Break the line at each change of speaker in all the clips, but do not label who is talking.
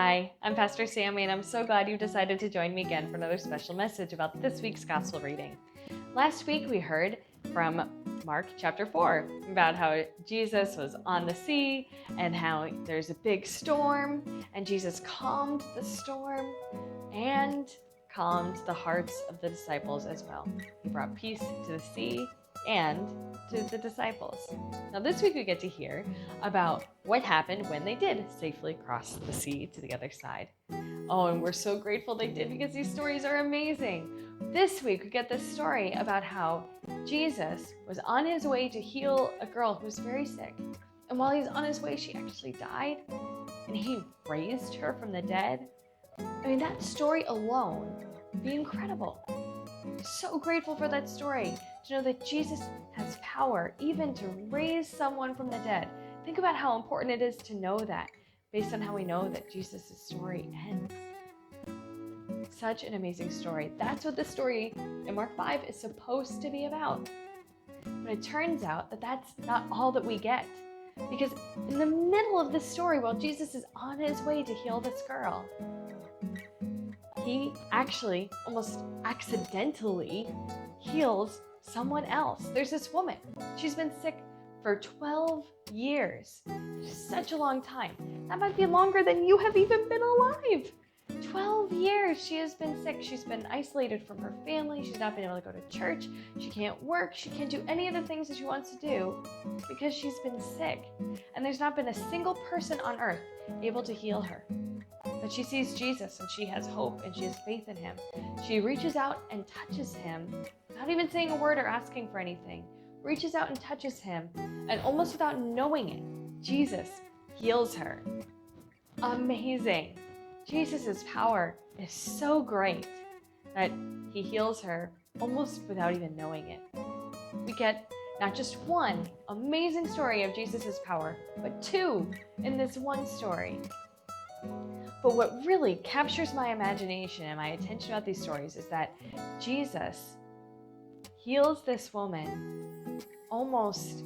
Hi, I'm Pastor Sami, and I'm so glad you decided to join me again for another special message about this week's gospel reading. Last week we heard from Mark chapter 4 about how Jesus was on the sea and how there's a big storm, and Jesus calmed the storm and calmed the hearts of the disciples as well. He brought peace to the sea and to the disciples. Now this week we get to hear about what happened when they did safely cross the sea to the other side. Oh, and we're so grateful they did because these stories are amazing. This week we get this story about how Jesus was on his way to heal a girl who was very sick. And while he's on his way, she actually died, and he raised her from the dead. I mean, that story alone would be incredible. So grateful for that story, to know that Jesus has power even to raise someone from the dead. Think about how important it is to know that, based on how we know that Jesus' story ends. Such an amazing story. That's what the story in Mark 5 is supposed to be about. But it turns out that that's not all that we get. Because in the middle of this story, while Jesus is on his way to heal this girl, he actually almost accidentally heals someone else. There's this woman. She's been sick for 12 years. Such a long time. That might be longer than you have even been alive. 12 years she has been sick. She's been isolated from her family. She's not been able to go to church. She can't work. She can't do any of the things that she wants to do because she's been sick. And there's not been a single person on earth able to heal her. But she sees Jesus and she has hope and she has faith in him. She reaches out and touches him, not even saying a word or asking for anything. Reaches out and touches him, and almost without knowing it, Jesus heals her. Amazing. Jesus' power is so great that he heals her almost without even knowing it. We get not just one amazing story of Jesus' power, but two in this one story. But what really captures my imagination and my attention about these stories is that Jesus heals this woman almost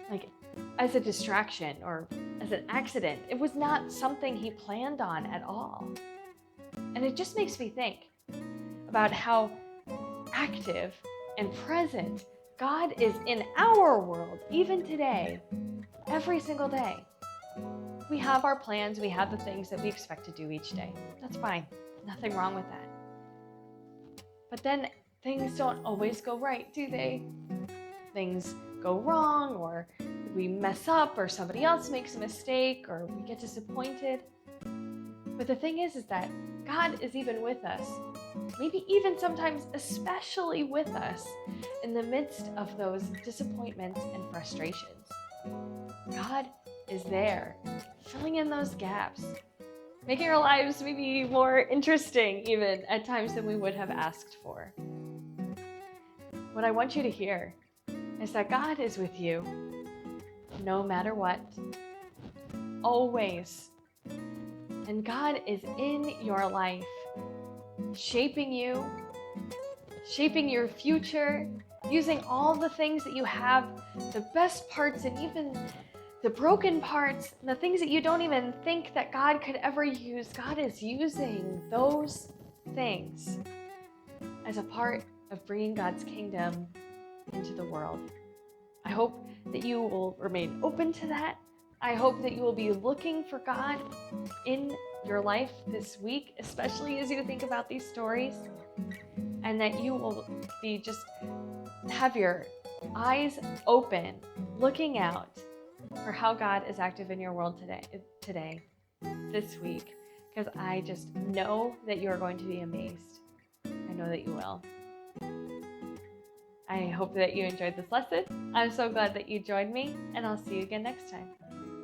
like as a distraction or as an accident. It was not something he planned on at all. And it just makes me think about how active and present God is in our world, even today, every single day. We have our plans, we have the things that we expect to do each day. That's fine, nothing wrong with that. But then things don't always go right, do they? Things go wrong, or we mess up, or somebody else makes a mistake, or we get disappointed. But the thing is that God is even with us, maybe even sometimes especially with us in the midst of those disappointments and frustrations. God is there, filling in those gaps, making our lives maybe more interesting even at times than we would have asked for. What I want you to hear is that God is with you no matter what, always. And God is in your life, shaping you, shaping your future, using all the things that you have, the best parts and even the broken parts, the things that you don't even think that God could ever use. God is using those things as a part of bringing God's kingdom into the world. I hope that you will remain open to that. I hope that you will be looking for God in your life this week, especially as you think about these stories, and that you will be just have your eyes open, looking out for how God is active in your world today, this week, because I just know that you are going to be amazed. I know that you will. I hope that you enjoyed this lesson. I'm so glad that you joined me, and I'll see you again next time.